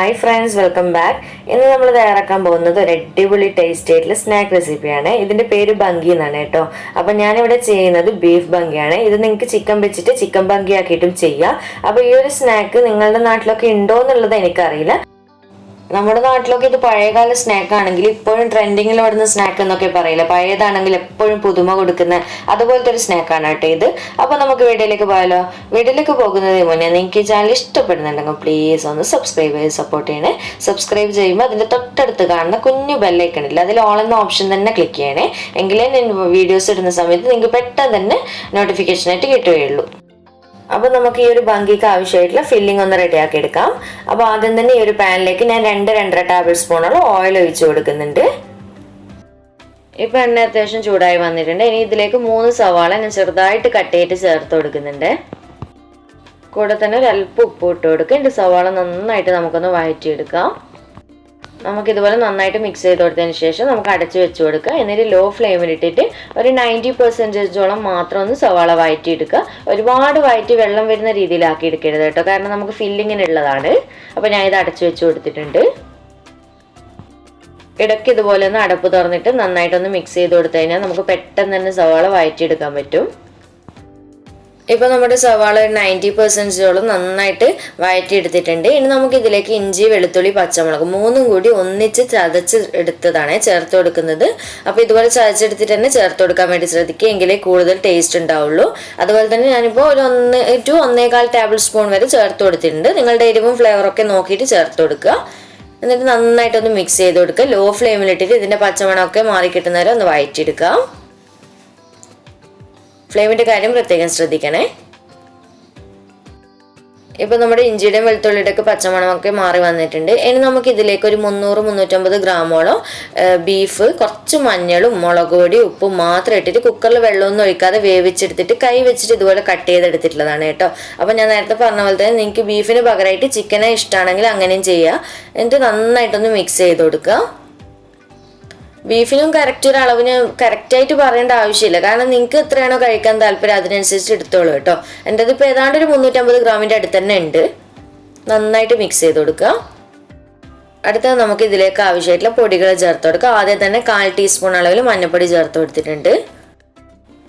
Hi friends, welcome back. ഇന്ന് നമ്മൾ തയ്യാറാക്കാൻ പോകുന്നത് ഒരു അടിപൊളി ടേസ്റ്റി ആയിട്ടുള്ള സ്നാക്ക് റെസിപ്പിയാണ്. ഇതിന്റെ പേര് ബങ്കി എന്നാണ് കേട്ടോ. അപ്പൊ ഞാനിവിടെ ചെയ്യുന്നത് ബീഫ് ബങ്കിയാണ്. ഇത് നിങ്ങൾക്ക് ചിക്കൻ വെച്ചിട്ട് ചിക്കൻ ബങ്കി ആക്കിയിട്ടും ചെയ്യാം. അപ്പൊ ഈ ഒരു സ്നാക്ക് നിങ്ങളുടെ നാട്ടിലൊക്കെ ഉണ്ടോ എന്നുള്ളത് എനിക്കറിയില്ല. നമ്മുടെ നാട്ടിലൊക്കെ ഇത് പഴയകാല സ്നാക്ക് ആണെങ്കിൽ ഇപ്പോഴും ട്രെൻഡിങ്ങിൽ വരുന്ന സ്നാക്ക് എന്നൊക്കെ പറയില്ല. പഴയതാണെങ്കിൽ എപ്പോഴും പുതുമ കൊടുക്കുന്ന അതുപോലത്തെ ഒരു സ്നാക്കാണ് കേട്ടോ ഇത്. അപ്പൊ നമുക്ക് വീഡിയോയിലേക്ക് പോയാലോ. വീഡിയോയിലേക്ക് പോകുന്നതിന് മുന്നേ നിങ്ങൾക്ക് ഈ ചാനൽ ഇഷ്ടപ്പെടുന്നുണ്ടെങ്കിൽ പ്ലീസ് ഒന്ന് സബ്സ്ക്രൈബ് ചെയ്ത് സപ്പോർട്ട് ചെയ്യണേ. സബ്സ്ക്രൈബ് ചെയ്യുമ്പോൾ അതിന്റെ തൊട്ടടുത്ത് കാണുന്ന കുഞ്ഞു ബെല്ലൈക്കൺ ഇല്ല, അതിൽ ഓൾ എന്ന ഓപ്ഷൻ തന്നെ ക്ലിക്ക് ചെയ്യണേ. എങ്കിലേ ഞാൻ വീഡിയോസ് ഇടുന്ന സമയത്ത് നിങ്ങൾക്ക് പെട്ടെന്ന് തന്നെ നോട്ടിഫിക്കേഷൻ ആയിട്ട് കിട്ടുകയുള്ളൂ. അപ്പോൾ നമുക്ക് ഈ ഒരു ബങ്കിക്ക് ആവശ്യമായിട്ടുള്ള ഫില്ലിംഗ് ഒന്ന് റെഡിയാക്കി എടുക്കാം. അപ്പോൾ ആദ്യം തന്നെ ഈ ഒരു പാനിലേക്ക് ഞാൻ 2-2.5 ടേബിൾ സ്പൂണോളം ഓയിൽ ഒഴിച്ചു കൊടുക്കുന്നുണ്ട്. ഇപ്പൊ എണ്ണ അത്യാവശ്യം ചൂടായി വന്നിട്ടുണ്ട്. ഇനി ഇതിലേക്ക് 3 സവാള ഞാൻ ചെറുതായിട്ട് കട്ട് ചെയ്തിട്ട് ചേർത്ത് കൊടുക്കുന്നുണ്ട്. കൂടെ തന്നെ ഒരു അല്പം ഉപ്പ് ഇട്ട് കൊടുക്കുക. ഇതിന്റെ സവാള നന്നായിട്ട് നമുക്കൊന്ന് വഴറ്റിയെടുക്കാം. നമുക്കിതുപോലെ നന്നായിട്ട് മിക്സ് ചെയ്ത് കൊടുത്തതിന് ശേഷം നമുക്ക് അടച്ചു വെച്ച് കൊടുക്കുക. എന്നിട്ട് ലോ ഫ്ലെയിമിൽ ഇട്ടിട്ട് ഒരു 90% മാത്രം ഒന്ന് സവാള വഴറ്റിയെടുക്കുക. ഒരുപാട് വഴറ്റി വെള്ളം വരുന്ന രീതിയിലാക്കി എടുക്കരുത് കേട്ടോ, കാരണം നമുക്ക് ഫില്ലിങ്ങിനുള്ളതാണ്. അപ്പോൾ ഞാൻ ഇത് അടച്ചു വെച്ച് കൊടുത്തിട്ടുണ്ട്. ഇടയ്ക്ക് ഇതുപോലെ ഒന്ന് അടപ്പ് തുറന്നിട്ട് നന്നായിട്ടൊന്ന് മിക്സ് ചെയ്ത് കൊടുത്തു കഴിഞ്ഞാൽ നമുക്ക് പെട്ടെന്ന് തന്നെ സവാള വഴറ്റിയെടുക്കാൻ പറ്റും. ഇപ്പൊ നമ്മുടെ സവാള 90% നന്നായിട്ട് വഴറ്റിയെടുത്തിട്ടുണ്ട്. ഇനി നമുക്ക് ഇതിലേക്ക് ഇഞ്ചി, വെളുത്തുള്ളി, പച്ചമുളക് 3ഉം കൂടി ഒന്നിച്ച് ചതച്ച് എടുത്തതാണ് ചേർത്ത് കൊടുക്കുന്നത്. അപ്പൊ ഇതുപോലെ ചതച്ചെടുത്തിട്ട് തന്നെ ചേർത്ത് കൊടുക്കാൻ വേണ്ടി ശ്രദ്ധിക്കുക, എങ്കിലേ കൂടുതൽ ടേസ്റ്റ് ഉണ്ടാവുള്ളൂ. അതുപോലെ തന്നെ ഞാനിപ്പോൾ ഒരു 1 to 1.25 ടേബിൾ സ്പൂൺ വരെ ചേർത്ത് കൊടുത്തിട്ടുണ്ട്. നിങ്ങളുടെ എരിവും ഫ്ലേവറൊക്കെ നോക്കിയിട്ട് ചേർത്ത് കൊടുക്കുക. എന്നിട്ട് നന്നായിട്ടൊന്ന് മിക്സ് ചെയ്ത് കൊടുക്കുക. ലോ ഫ്ലെയിമിലിട്ടിട്ട് ഇതിന്റെ പച്ചമണമൊക്കെ മാറി കിട്ടുന്നവരെ ഒന്ന് വഴറ്റിയെടുക്കാം. ഫ്ലെയിമിന്റെ കാര്യം പ്രത്യേകം ശ്രദ്ധിക്കണേ. ഇപ്പൊ നമ്മുടെ ഇഞ്ചിയുടെയും വെളുത്തുള്ളിയുടെ ഒക്കെ പച്ചമണമൊക്കെ മാറി വന്നിട്ടുണ്ട്. ഇനി നമുക്ക് ഇതിലേക്ക് ഒരു 300-350 ഗ്രാമോളം ബീഫ്, കുറച്ച് മഞ്ഞളും മുളക് പൊടി, ഉപ്പും മാത്രം ഇട്ടിട്ട് കുക്കറിൽ വെള്ളമൊന്നും ഒഴിക്കാതെ വേവിച്ചെടുത്തിട്ട് കൈ വെച്ചിട്ട് ഇതുപോലെ കട്ട് ചെയ്തെടുത്തിട്ടുള്ളതാണ് കേട്ടോ. അപ്പൊ ഞാൻ നേരത്തെ പറഞ്ഞ പോലെ തന്നെ നിങ്ങൾക്ക് ബീഫിന് പകരമായിട്ട് ചിക്കനെ ഇഷ്ടമാണെങ്കിൽ അങ്ങനെയും ചെയ്യുക. എന്നിട്ട് നന്നായിട്ടൊന്ന് മിക്സ് ചെയ്ത് കൊടുക്കുക. ബീഫിനും കറക്റ്റ് ഒരു അളവിന് കറക്റ്റായിട്ട് പറയേണ്ട ആവശ്യമില്ല, കാരണം നിങ്ങൾക്ക് എത്രയാണോ കഴിക്കാൻ താല്പര്യം അതിനനുസരിച്ച് എടുത്തോളൂ കേട്ടോ. എൻ്റെ ഇപ്പോൾ ഏതാണ്ട് ഒരു 350 ഗ്രാമിൻ്റെ അടുത്ത് തന്നെ ഉണ്ട്. നന്നായിട്ട് മിക്സ് ചെയ്ത് കൊടുക്കുക. അടുത്തത് നമുക്ക് ഇതിലേക്ക് ആവശ്യമായിട്ടുള്ള പൊടികൾ ചേർത്ത് കൊടുക്കുക. ആദ്യം തന്നെ 1/4 ടീസ്പൂൺ അളവിൽ മഞ്ഞൾപ്പൊടി ചേർത്ത് കൊടുത്തിട്ടുണ്ട്.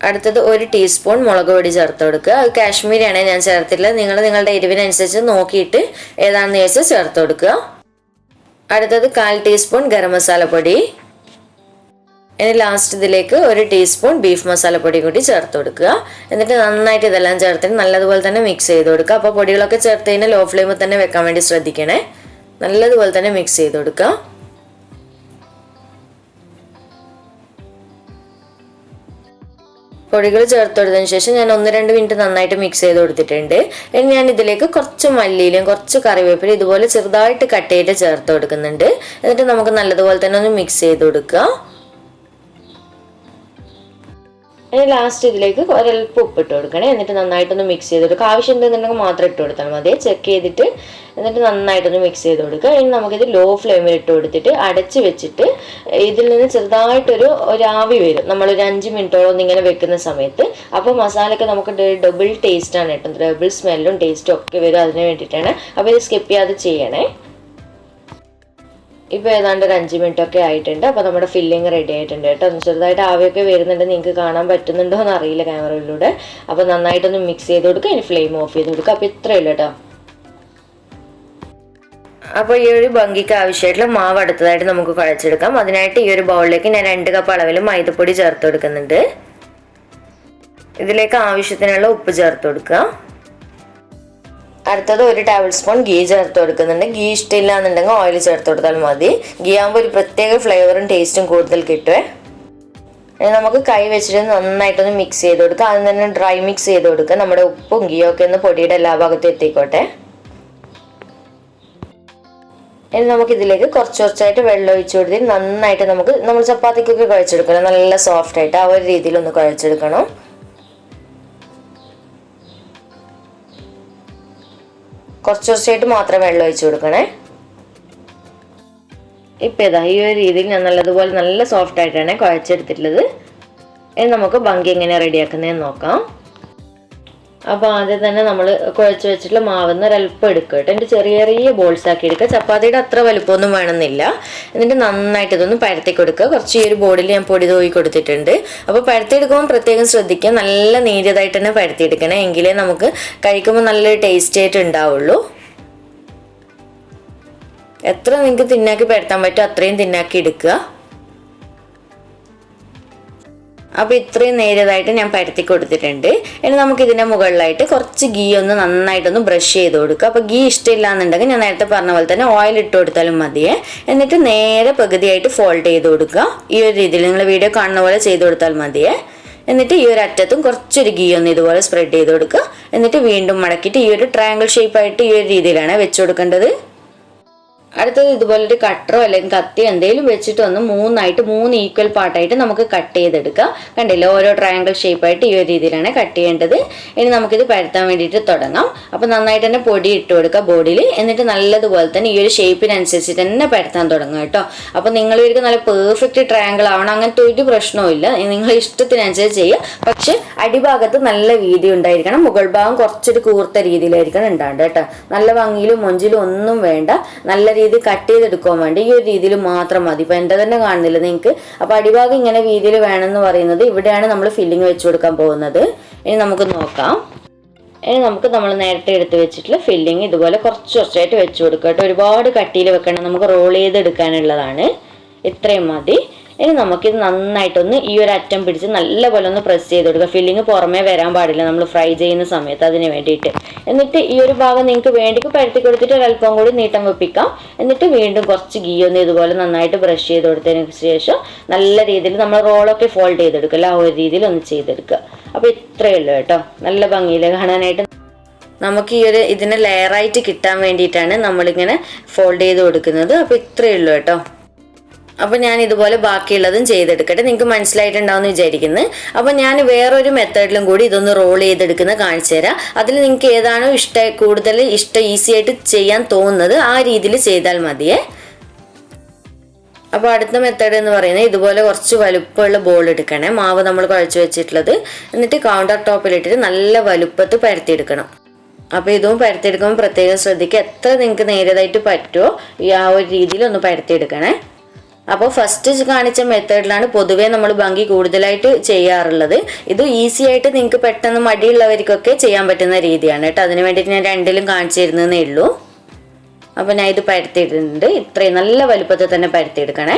അടുത്തത് 1 ടീസ്പൂൺ മുളക് പൊടി ചേർത്ത് കൊടുക്കുക. അത് കാശ്മീരിയാണ് ഞാൻ ചേർത്തിട്ടുള്ളത്. നിങ്ങളുടെ എരിവിനനുസരിച്ച് നോക്കിയിട്ട് ഏതാണെന്ന് ചോദിച്ചാൽ ചേർത്ത് കൊടുക്കുക. അടുത്തത് 1/4 ടീസ്പൂൺ ഗരം മസാല പൊടി. ഇനി ലാസ്റ്റ് ഇതിലേക്ക് 1 ടീസ്പൂൺ ബീഫ് മസാലപ്പൊടി കൂടി ചേർത്ത് കൊടുക്കുക. എന്നിട്ട് നന്നായിട്ട് ഇതെല്ലാം ചേർത്തിട്ട് നല്ലതുപോലെ തന്നെ മിക്സ് ചെയ്ത് കൊടുക്കുക. അപ്പോൾ പൊടികളൊക്കെ ചേർത്ത് കഴിഞ്ഞാൽ ലോ ഫ്ലെയിമിൽ തന്നെ വെക്കാൻ വേണ്ടി ശ്രദ്ധിക്കണേ. നല്ലതുപോലെ തന്നെ മിക്സ് ചെയ്ത് കൊടുക്കുക. പൊടികൾ ചേർത്ത് കൊടുത്തതിന് ശേഷം ഞാൻ 1-2 മിനിറ്റ് നന്നായിട്ട് മിക്സ് ചെയ്ത് കൊടുത്തിട്ടുണ്ട്. ഇനി ഞാൻ ഇതിലേക്ക് കുറച്ച് മല്ലിയിലും കുറച്ച് കറിവേപ്പിലും ഇതുപോലെ ചെറുതായിട്ട് കട്ട് ചെയ്ത് ചേർത്ത് കൊടുക്കുന്നുണ്ട്. എന്നിട്ട് നമുക്ക് നല്ലതുപോലെ തന്നെ ഒന്ന് മിക്സ് ചെയ്ത് കൊടുക്കുക. ഇനി ലാസ്റ്റ് ഇതിലേക്ക് ഒരൽപ്പം ഉപ്പിട്ട് കൊടുക്കണേ. എന്നിട്ട് നന്നായിട്ടൊന്ന് മിക്സ് ചെയ്ത് കൊടുക്കുക. ആവശ്യം എന്തെന്നുണ്ടെങ്കിൽ മാത്രം ഇട്ട് കൊടുത്താൽ മതി. ചെക്ക് ചെയ്തിട്ട് എന്നിട്ട് നന്നായിട്ടൊന്ന് മിക്സ് ചെയ്ത് കൊടുക്കുക. ഇനി നമുക്കിത് ലോ ഫ്ലെയിമിൽ ഇട്ട് കൊടുത്തിട്ട് അടച്ച് വെച്ചിട്ട് ഇതിൽ നിന്ന് ചെറുതായിട്ടൊരു ആവി വരും. നമ്മളൊരു 5 മിനിറ്റോളം ഇങ്ങനെ വെക്കുന്ന സമയത്ത്. അപ്പോൾ മസാലയൊക്കെ നമുക്ക് ഡബിൾ ടേസ്റ്റാണ് കേട്ടോ, ഡബിൾ സ്മെല്ലും ടേസ്റ്റും ഒക്കെ വരും. അതിന് വേണ്ടിയിട്ടാണ്. അപ്പോൾ ഇത് സ്കിപ്പ് ചെയ്യാതെ ചെയ്യണേ. ഇപ്പോൾ ഏതാണ്ട് ഒരു 5 മിനിറ്റ് ഒക്കെ ആയിട്ടുണ്ട്. അപ്പോൾ നമ്മുടെ ഫില്ലിങ് റെഡി ആയിട്ടുണ്ട് കേട്ടോ. ചെറുതായിട്ട് ആവിയൊക്കെ വരുന്നുണ്ട്, നിങ്ങൾക്ക് കാണാൻ പറ്റുന്നുണ്ടോ എന്ന് അറിയില്ല ക്യാമറയിലൂടെ. അപ്പോൾ നന്നായിട്ടൊന്ന് മിക്സ് ചെയ്ത് കൊടുക്കുക. ഇനി ഫ്ലെയിം ഓഫ് ചെയ്ത് കൊടുക്കുക. അപ്പോൾ ഇത്രയേ ഉള്ളൂ കേട്ടോ. അപ്പോൾ ഈ ഒരു ബങ്കിക്ക് ആവശ്യമായിട്ടുള്ള മാവ് അടുത്തതായിട്ട് നമുക്ക് കുഴച്ചെടുക്കാം. അതിനായിട്ട് ഈ ഒരു ബൗളിലേക്ക് ഞാൻ 2 കപ്പ് അളവിൽ മൈദപ്പൊടി ചേർത്ത് കൊടുക്കുന്നുണ്ട്. ഇതിലേക്ക് ആവശ്യത്തിനുള്ള ഉപ്പ് ചേർത്ത് കൊടുക്കുക. അടുത്തത് 1 ടേബിൾ സ്പൂൺ ഗീ ചേർത്ത് കൊടുക്കുന്നുണ്ട്. ഗീ ഇഷ്ടമില്ല എന്നുണ്ടെങ്കിൽ ഓയിൽ ചേർത്ത് കൊടുത്താൽ മതി. ഗീ ആകുമ്പോൾ ഒരു പ്രത്യേക ഫ്ലേവറും ടേസ്റ്റും കൂടുതൽ കിട്ടുമേ. നമുക്ക് കൈ വെച്ചിട്ട് നന്നായിട്ടൊന്ന് മിക്സ് ചെയ്ത് കൊടുക്കുക. അതിന് തന്നെ ഡ്രൈ മിക്സ് ചെയ്ത് കൊടുക്കുക. നമ്മുടെ ഉപ്പും ഗീയും ഒക്കെ ഒന്ന് പൊടിയുടെ എല്ലാ ഭാഗത്തും എത്തിക്കോട്ടെ. ഇനി നമുക്ക് ഇതിലേക്ക് കുറച്ചായിട്ട് വെള്ളം ഒഴിച്ചു കൊടുത്തിട്ട് നന്നായിട്ട് നമ്മൾ ചപ്പാത്തിക്കൊക്കെ കുഴച്ചെടുക്കണം. നല്ല സോഫ്റ്റ് ആയിട്ട് ആ ഒരു രീതിയിലൊന്ന് കുഴച്ചെടുക്കണം. കുറച്ചായിട്ട് മാത്രം വെള്ളം ഒഴിച്ചു കൊടുക്കണേ. ഇപ്പം ഇതാ ഈ ഒരു രീതിയിൽ ഞാൻ നല്ലതുപോലെ നല്ല സോഫ്റ്റ് ആയിട്ടാണ് കുഴച്ചെടുത്തിട്ടുള്ളത്. ഇനി നമുക്ക് ബങ്കി എങ്ങനെ റെഡിയാക്കുന്നതെന്ന് നോക്കാം. അപ്പോൾ ആദ്യം തന്നെ നമ്മൾ കുഴച്ച് വെച്ചിട്ടുള്ള മാവുന്ന ഒരല്പം എടുക്കുക കേട്ടോ. എന്നിട്ട് ചെറിയ ചെറിയ ബോൾസ് ആക്കി എടുക്കുക. ചപ്പാത്തിയുടെ അത്ര വലുപ്പമൊന്നും വേണമെന്നില്ല. എന്നിട്ട് നന്നായിട്ട് ഇതൊന്ന് പരത്തി കൊടുക്കുക. കുറച്ച് ഈ ഒരു ബോർഡിൽ ഞാൻ പൊടി തൂക്കി കൊടുത്തിട്ടുണ്ട്. അപ്പോൾ പരത്തിയെടുക്കുമ്പോൾ പ്രത്യേകം ശ്രദ്ധിക്കുക, നല്ല നേരിയതായിട്ട് തന്നെ പരത്തിയെടുക്കണം, എങ്കിലേ നമുക്ക് കഴിക്കുമ്പോൾ നല്ലൊരു ടേസ്റ്റ് ആയിട്ട് ഉണ്ടാവുള്ളൂ. എത്ര നിങ്ങൾക്ക് തിന്നാക്കി പരത്താൻ പറ്റുമോ അത്രയും തിന്നാക്കി എടുക്കുക. അപ്പോൾ ഇത്രയും നേരിയതായിട്ട് ഞാൻ പരത്തി കൊടുത്തിട്ടുണ്ട്. ഇനി നമുക്ക് ഇതിൻ്റെ മുകളിലായിട്ട് കുറച്ച് ഗീ ഒന്ന് നന്നായിട്ടൊന്ന് ബ്രഷ് ചെയ്ത് കൊടുക്കുക. അപ്പോൾ ഗീ ഇഷ്ടമില്ല എന്നുണ്ടെങ്കിൽ ഞാൻ നേരത്തെ പറഞ്ഞ പോലെ തന്നെ ഓയിൽ ഇട്ട് കൊടുത്താലും മതിയേ. എന്നിട്ട് നേരെ പകുതിയായിട്ട് ഫോൾഡ് ചെയ്ത് കൊടുക്കുക. ഈ ഒരു രീതിയിൽ നിങ്ങൾ വീഡിയോ കാണുന്ന പോലെ ചെയ്ത് കൊടുത്താൽ മതിയേ. എന്നിട്ട് ഈ ഒരു അറ്റത്തും കുറച്ചൊരു ഗീ ഒന്ന് ഇതുപോലെ സ്പ്രെഡ് ചെയ്ത് കൊടുക്കുക. എന്നിട്ട് വീണ്ടും മടക്കിയിട്ട് ഈ ഒരു ട്രയാങ്കിൾ ഷേപ്പായിട്ട് ഈ ഒരു രീതിയിലാണ് വെച്ച് കൊടുക്കേണ്ടത്. അടുത്തത് ഇതുപോലൊരു കട്ടറോ അല്ലെങ്കിൽ കത്തിയോ എന്തെങ്കിലും വെച്ചിട്ട് ഒന്ന് മൂന്ന് ഈക്വൽ പാർട്ടായിട്ട് നമുക്ക് കട്ട് ചെയ്തെടുക്കാം. കണ്ടില്ലേ, ഓരോ ട്രയാങ്കിൾ ഷേപ്പായിട്ട് ഈ ഒരു രീതിയിലാണ് കട്ട് ചെയ്യേണ്ടത്. ഇനി നമുക്കിത് പരത്താൻ വേണ്ടിയിട്ട് തുടങ്ങാം. അപ്പോൾ നന്നായിട്ട് തന്നെ പൊടി ഇട്ട് കൊടുക്കുക ബോഡിയിൽ. എന്നിട്ട് നല്ലതുപോലെ തന്നെ ഈ ഒരു ഷേപ്പിനനുസരിച്ച് തന്നെ പരത്താൻ തുടങ്ങുക കേട്ടോ. അപ്പോൾ നിങ്ങൾ ഒരു നല്ല പെർഫെക്റ്റ് ട്രയാങ്കിൾ ആവണം, അങ്ങനത്തെ ഒരു പ്രശ്നവും ഇല്ല. നിങ്ങൾ ഇഷ്ടത്തിനനുസരിച്ച് ചെയ്യുക. പക്ഷെ അടിഭാഗത്ത് നല്ല വീതി ഉണ്ടായിരിക്കണം, മുകൾ ഭാഗം കുറച്ചൊരു കൂർത്ത രീതിയിലായിരിക്കണം ഉണ്ടാവേണ്ടത് കേട്ടോ. നല്ല ഭംഗിയിലും മൊഞ്ചിലും ഒന്നും വേണ്ട, നല്ല രീതിയിൽ കട്ട് ചെയ്തെടുക്കാൻ വേണ്ടി ഈ ഒരു രീതിയിൽ മാത്രം മതി. ഇപ്പൊ എന്റെ തന്നെ കാണുന്നില്ല നിങ്ങൾക്ക്. അപ്പൊ അടിഭാഗം ഇങ്ങനെ വീതിയിൽ വേണമെന്ന് പറയുന്നത് ഇവിടെയാണ് നമ്മൾ ഫില്ലിങ് വെച്ച് കൊടുക്കാൻ പോകുന്നത്. ഇനി നമുക്ക് നോക്കാം. ഇനി നമുക്ക് നമ്മൾ നേരത്തെ എടുത്ത് വെച്ചിട്ടുള്ള ഫില്ലിങ് ഇതുപോലെ കുറച്ചായിട്ട് വെച്ച് കൊടുക്കുക കേട്ടോ. ഒരുപാട് കട്ടിയിൽ വെക്കണം, നമുക്ക് റോൾ ചെയ്തെടുക്കാനുള്ളതാണ്. ഇത്രയും മതി. ഇനി നമുക്കിത് നന്നായിട്ടൊന്ന് ഈ ഒരു അറ്റം പിടിച്ച് നല്ലപോലെ ഒന്ന് പ്രസ് ചെയ്ത് കൊടുക്കുക. ഫില്ലിങ് പുറമേ വരാൻ പാടില്ല നമ്മൾ ഫ്രൈ ചെയ്യുന്ന സമയത്ത്, അതിന് വേണ്ടിയിട്ട്. എന്നിട്ട് ഈ ഒരു ഭാഗം നിങ്ങൾക്ക് വേണ്ടിക്ക് പരത്തി കൊടുത്തിട്ട് ഒരല്പം കൂടി നീട്ടം വെപ്പിക്കാം. എന്നിട്ട് വീണ്ടും കുറച്ച് ഗീ ഒന്ന് ഇതുപോലെ നന്നായിട്ട് ബ്രഷ് ചെയ്ത് കൊടുത്തതിന് ശേഷം നല്ല രീതിയിൽ നമ്മൾ റോളൊക്കെ ഫോൾഡ് ചെയ്തെടുക്കില്ല, ആ ഒരു രീതിയിൽ ഒന്ന് ചെയ്തെടുക്കുക. അപ്പോൾ ഇത്രയേ ഉള്ളൂ കേട്ടോ. നല്ല ഭംഗിയിൽ കാണാനായിട്ട് നമുക്ക് ഈ ഒരു ഇതിനെ ലെയറായിട്ട് കിട്ടാൻ വേണ്ടിയിട്ടാണ് നമ്മളിങ്ങനെ ഫോൾഡ് ചെയ്ത് കൊടുക്കുന്നത്. അപ്പോൾ ഇത്രയേ ഉള്ളൂ കേട്ടോ. അപ്പോൾ ഞാൻ ഇതുപോലെ ബാക്കിയുള്ളതും ചെയ്തെടുക്കട്ടെ. നിങ്ങൾക്ക് മനസ്സിലായിട്ടുണ്ടാവുമെന്ന് വിചാരിക്കുന്നു. അപ്പോൾ ഞാൻ വേറൊരു മെത്തേഡിലും കൂടി ഇതൊന്ന് റോൾ ചെയ്തെടുക്കുന്നത് കാണിച്ചു തരാം. അതിൽ നിങ്ങൾക്ക് ഏതാണോ കൂടുതൽ ഈസി ആയിട്ട് ചെയ്യാൻ തോന്നുന്നത് ആ രീതിയിൽ ചെയ്താൽ മതിയേ. അപ്പോൾ അടുത്ത മെത്തേഡ് എന്ന് പറയുന്നത് ഇതുപോലെ കുറച്ച് വലുപ്പമുള്ള ബോൾ എടുക്കണേ, മാവ് നമ്മൾ കുഴച്ച് വെച്ചിട്ടുള്ളത്. എന്നിട്ട് കൗണ്ടർ ടോപ്പിലിട്ടിട്ട് നല്ല വലുപ്പത്ത് പരത്തിയെടുക്കണം. അപ്പോൾ ഇതും പരത്തിയെടുക്കുമ്പോൾ പ്രത്യേകം ശ്രദ്ധിക്കുക, എത്ര നിങ്ങൾക്ക് നേരിയതായിട്ട് പറ്റുമോ ഈ ആ ഒരു രീതിയിൽ ഒന്ന് പരത്തിയെടുക്കണേ. അപ്പോൾ ഫസ്റ്റ് കാണിച്ച മെത്തേഡിലാണ് പൊതുവേ നമ്മൾ ഭംഗി കൂടുതലായിട്ട് ചെയ്യാറുള്ളത്. ഇത് ഈസി ആയിട്ട് നിങ്ങൾക്ക് പെട്ടെന്ന് മടിയുള്ളവർക്കൊക്കെ ചെയ്യാൻ പറ്റുന്ന രീതിയാണ് കേട്ടോ. അതിന് വേണ്ടിയിട്ട് ഞാൻ രണ്ടിലും കാണിച്ചു തരുന്നതേ ഉള്ളൂ. അപ്പോൾ ഞാൻ ഇത് പരത്തിയിട്ടുണ്ട്. ഇത്രയും നല്ല വലുപ്പത്തിൽ തന്നെ പരത്തിയെടുക്കണേ.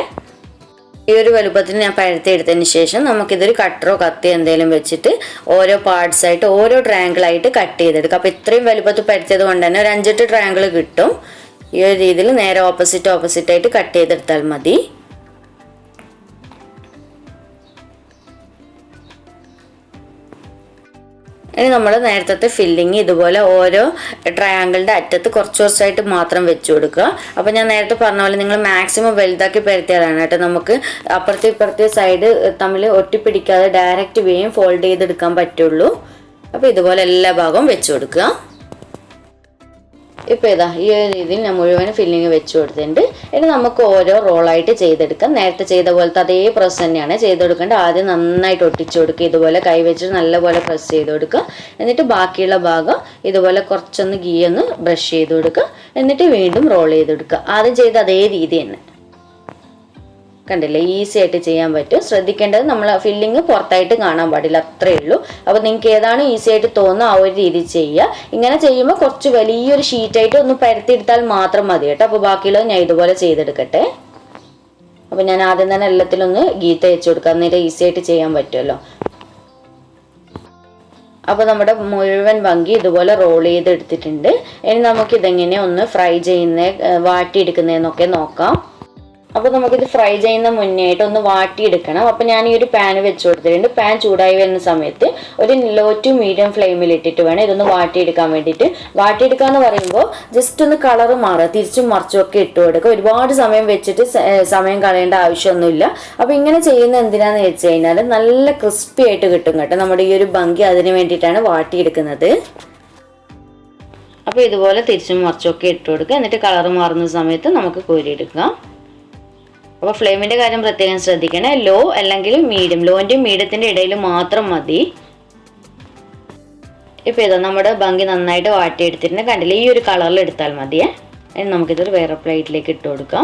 ഈ ഒരു വലുപ്പത്തിൽ ഞാൻ പരത്തിയെടുത്തതിന് ശേഷം നമുക്കിതൊരു കട്ടറോ കത്തിയോ എന്തെങ്കിലും വെച്ചിട്ട് ഓരോ പാർട്സ് ആയിട്ട് ഓരോ ട്രയാങ്കിളായിട്ട് കട്ട് ചെയ്തെടുക്കാം. അപ്പോൾ ഇത്രയും വലുപ്പത്തിൽ പരത്തിയത് കൊണ്ട് തന്നെ ഒരു 5-8 ട്രയാങ്കിൾ കിട്ടും. ഈ ഒരു രീതിയിൽ നേരെ ഓപ്പോസിറ്റ് ആയിട്ട് കട്ട് ചെയ്തെടുത്താൽ മതി. ഇനി നമ്മൾ നേരത്തെ ഫില്ലിങ് ഇതുപോലെ ഓരോ ട്രയാങ്കിളിൻ്റെ അറ്റത്ത് കുറച്ചായിട്ട് മാത്രം വെച്ച് കൊടുക്കുക. അപ്പോൾ ഞാൻ നേരത്തെ പറഞ്ഞ പോലെ നിങ്ങൾ മാക്സിമം വലുതാക്കി പരത്തിയാലാണ് കേട്ടോ നമുക്ക് അപ്പുറത്തെ ഇപ്പുറത്തെ സൈഡ് തമ്മിൽ ഒട്ടിപ്പിടിക്കാതെ ഡയറക്റ്റ് വേയും ഫോൾഡ് ചെയ്തെടുക്കാൻ പറ്റുള്ളൂ. അപ്പോൾ ഇതുപോലെ എല്ലാ ഭാഗവും വെച്ച് കൊടുക്കുക. ഇപ്പോൾ ഇതാ ഈ ഒരു രീതിയിൽ ഞാൻ മുഴുവൻ ഫില്ലിങ് വെച്ച് കൊടുത്തിട്ടുണ്ട്. ഇനി നമുക്ക് ഓരോ റോളായിട്ട് ചെയ്തെടുക്കാം. നേരത്തെ ചെയ്ത പോലത്തെ അതേ പ്രസ് തന്നെയാണ് ചെയ്ത് കൊടുക്കേണ്ടത്. ആദ്യം നന്നായിട്ട് ഒട്ടിച്ചു കൊടുക്കുക, ഇതുപോലെ കൈ വെച്ചിട്ട് നല്ലപോലെ പ്രസ് ചെയ്ത് കൊടുക്കുക. എന്നിട്ട് ബാക്കിയുള്ള ഭാഗം ഇതുപോലെ കുറച്ചൊന്ന് ഗീ ഒന്ന് ബ്രഷ് ചെയ്ത് കൊടുക്കുക. എന്നിട്ട് വീണ്ടും റോൾ ചെയ്ത് കൊടുക്കുക. ആദ്യം ചെയ്ത അതേ രീതി തന്നെ. കണ്ടില്ലേ, ഈസി ആയിട്ട് ചെയ്യാൻ പറ്റും. ശ്രദ്ധിക്കേണ്ടത് നമ്മൾ ഫില്ലിങ് പുറത്തായിട്ട് കാണാൻ പാടില്ല, അത്രയേ ഉള്ളൂ. അപ്പോൾ നിങ്ങൾക്ക് ഏതാണ് ഈസി ആയിട്ട് തോന്നുന്നത് ആ ഒരു രീതി ചെയ്യുക. ഇങ്ങനെ ചെയ്യുമ്പോൾ കുറച്ച് വലിയൊരു ഷീറ്റായിട്ട് ഒന്ന് പരത്തിയെടുത്താൽ മാത്രം മതി കേട്ടോ. അപ്പോൾ ബാക്കിയുള്ളത് ഞാൻ ഇതുപോലെ ചെയ്തെടുക്കട്ടെ. അപ്പോൾ ഞാൻ ആദ്യം തന്നെ എല്ലാത്തിലൊന്ന് ഗീ തേച്ച് കൊടുക്കുക, അന്നേരം ഈസി ആയിട്ട് ചെയ്യാൻ പറ്റുമല്ലോ. അപ്പോൾ നമ്മുടെ മുഴുവൻ ഭംഗി ഇതുപോലെ റോൾ ചെയ്തെടുത്തിട്ടുണ്ട്. ഇനി നമുക്കിതെങ്ങനെ ഒന്ന് ഫ്രൈ വാട്ടിയെടുക്കുന്നതെന്നൊക്കെ നോക്കാം. അപ്പോൾ നമുക്കിത് ഫ്രൈ ചെയ്യുന്ന മുന്നേ ആയിട്ട് ഒന്ന് വാട്ടിയെടുക്കണം. അപ്പോൾ ഞാൻ ഈ ഒരു പാൻ വെച്ച് കൊടുത്തിട്ടുണ്ട്. പാൻ ചൂടായി വരുന്ന സമയത്ത് ഒരു ലോ ടു മീഡിയം ഫ്ലെയിമിൽ ഇട്ടിട്ട് വേണം ഇതൊന്ന് വാട്ടിയെടുക്കാൻ വേണ്ടിയിട്ട്. വാട്ടിയെടുക്കുക എന്ന് പറയുമ്പോൾ ജസ്റ്റ് ഒന്ന് കളറ് മാറുക, തിരിച്ചും മറിച്ചും ഒക്കെ ഇട്ട് കൊടുക്കുക. ഒരുപാട് സമയം വെച്ചിട്ട് സമയം കളയേണ്ട ആവശ്യമൊന്നുമില്ല. അപ്പോൾ ഇങ്ങനെ ചെയ്യുന്ന എന്തിനാന്ന് വെച്ച് കഴിഞ്ഞാൽ നല്ല ക്രിസ്പി ആയിട്ട് കിട്ടും കേട്ടോ. നമ്മുടെ ഈ ഒരു ഭംഗി അതിന് വേണ്ടിയിട്ടാണ് വാട്ടിയെടുക്കുന്നത്. അപ്പോൾ ഇതുപോലെ തിരിച്ചും മറിച്ചും ഒക്കെ ഇട്ട് കൊടുക്കുക. എന്നിട്ട് കളറ് മാറുന്ന സമയത്ത് നമുക്ക് കോരിയെടുക്കാം. അപ്പോൾ ഫ്ലെയിമിൻ്റെ കാര്യം പ്രത്യേകം ശ്രദ്ധിക്കണേ. ലോ അല്ലെങ്കിൽ മീഡിയം, ലോൻ്റെയും മീഡിയത്തിൻ്റെ ഇടയിൽ മാത്രം മതി. ഇപ്പോൾ ഇതാ നമ്മുടെ ബങ്കി നന്നായിട്ട് വാട്ടിയെടുത്തിട്ടുണ്ട്. കണ്ടില്ലേ, ഈ ഒരു കളറിൽ എടുത്താൽ മതിയേ. ഇനി നമുക്കിതൊരു വേറെ പ്ലേറ്റിലേക്ക് ഇട്ട് കൊടുക്കാം.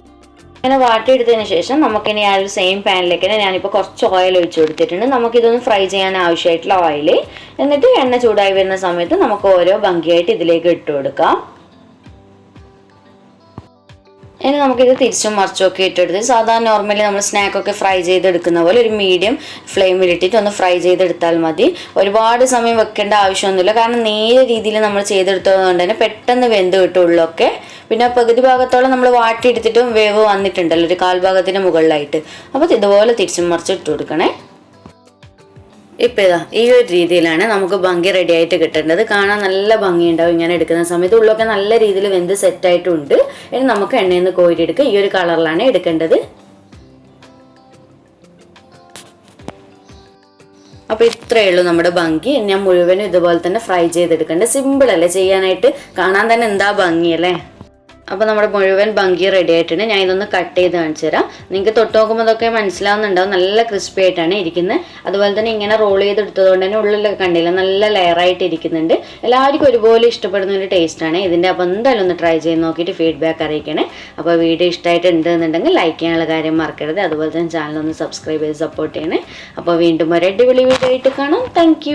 ഇങ്ങനെ വാട്ടിയെടുത്തതിന് ശേഷം നമുക്കിനി ആ ഒരു സെയിം പാനിലേക്ക് തന്നെ ഞാനിപ്പോൾ കുറച്ച് ഓയിൽ ഒഴിച്ച് കൊടുത്തിട്ടുണ്ട്. നമുക്കിതൊന്ന് ഫ്രൈ ചെയ്യാൻ ആവശ്യമായിട്ടുള്ള ഓയിൽ. എന്നിട്ട് എണ്ണ ചൂടായി വരുന്ന സമയത്ത് നമുക്ക് ഓരോ ബങ്കിയായിട്ട് ഇതിലേക്ക് ഇട്ട് കൊടുക്കാം. ഇനി നമുക്കിത് തിരിച്ചും മറിച്ചൊക്കെ ഇട്ടെടുത്ത് സാധാരണ നോർമലി നമ്മൾ സ്നാക്കൊക്കെ ഫ്രൈ ചെയ്തെടുക്കുന്ന പോലെ ഒരു മീഡിയം ഫ്ലെയിമിലിട്ടിട്ട് ഒന്ന് ഫ്രൈ ചെയ്തെടുത്താൽ മതി. ഒരുപാട് സമയം വെക്കേണ്ട ആവശ്യമൊന്നുമില്ല, കാരണം നേരെ രീതിയിൽ നമ്മൾ ചെയ്തെടുത്തതുകൊണ്ട് തന്നെ പെട്ടെന്ന് വെന്ത് കിട്ടുള്ളൊക്കെ. പിന്നെ പകുതി ഭാഗത്തോളം നമ്മൾ വാട്ടിയെടുത്തിട്ടും വേവ് വന്നിട്ടുണ്ടല്ലോ, ഒരു കാൽഭാഗത്തിന് മുകളിലായിട്ട്. അപ്പോൾ ഇതുപോലെ തിരിച്ചും മറിച്ച് ഇട്ട് കൊടുക്കണേ. ഇപ്പം ഇതാ ഈ ഒരു രീതിയിലാണ് നമുക്ക് ബങ്കി റെഡി ആയിട്ട് കിട്ടേണ്ടത്. കാണാൻ നല്ല ഭംഗിയുണ്ടാവും ഇങ്ങനെ എടുക്കുന്ന സമയത്ത്. ഉള്ളൊക്കെ നല്ല രീതിയിൽ വെന്ത് സെറ്റായിട്ടുണ്ട്. ഇനി നമുക്ക് എണ്ണയിൽ നിന്ന് കോരിയെടുക്കുക. ഈ ഒരു കളറിലാണ് എടുക്കേണ്ടത്. അപ്പോൾ ഇത്രയേ ഉള്ളൂ നമ്മുടെ ബങ്കി. ഞാൻ മുഴുവനും ഇതുപോലെ തന്നെ ഫ്രൈ ചെയ്തെടുക്കേണ്ടത്. സിമ്പിൾ അല്ലേ ചെയ്യാനായിട്ട്, കാണാൻ തന്നെ എന്താ ഭംഗിയല്ലേ. അപ്പോൾ നമ്മുടെ മുഴുവൻ ബങ്കി റെഡി ആയിട്ടുണ്ട്. ഞാൻ ഇതൊന്ന് കട്ട് ചെയ്ത് കാണിച്ചു തരാം. നിങ്ങൾക്ക് തൊട്ട് നോക്കുമ്പോൾ അതൊക്കെ മനസ്സിലാവുന്നുണ്ടാവും, നല്ല ക്രിസ്പി ആയിട്ടാണ് ഇരിക്കുന്നത്. അതുപോലെ തന്നെ ഇങ്ങനെ റോൾ ചെയ്തെടുത്തതുകൊണ്ട് തന്നെ ഉള്ളിലൊക്കെ കണ്ടില്ല, നല്ല ലെയറായിട്ട് ഇരിക്കുന്നുണ്ട്. എല്ലാവർക്കും ഒരുപോലെ ഇഷ്ടപ്പെടുന്ന ഒരു ടേസ്റ്റാണ് ഇതിൻ്റെ. അപ്പോൾ എന്തായാലും ഒന്ന് ട്രൈ ചെയ്ത് നോക്കിയിട്ട് ഫീഡ്ബാക്ക് അറിയിക്കണേ. അപ്പോൾ വീഡിയോ ഇഷ്ടമായിട്ടുണ്ടെന്നുണ്ടെങ്കിൽ ലൈക്ക് ചെയ്യാനുള്ള കാര്യം മറക്കരുത്. അതുപോലെ തന്നെ ചാനലൊന്ന് സബ്സ്ക്രൈബ് ചെയ്ത് സപ്പോർട്ട് ചെയ്യണേ. അപ്പോൾ വീണ്ടും ഒരു അടിപൊളി വീഡിയോ ആയിട്ട് കാണാം. താങ്ക്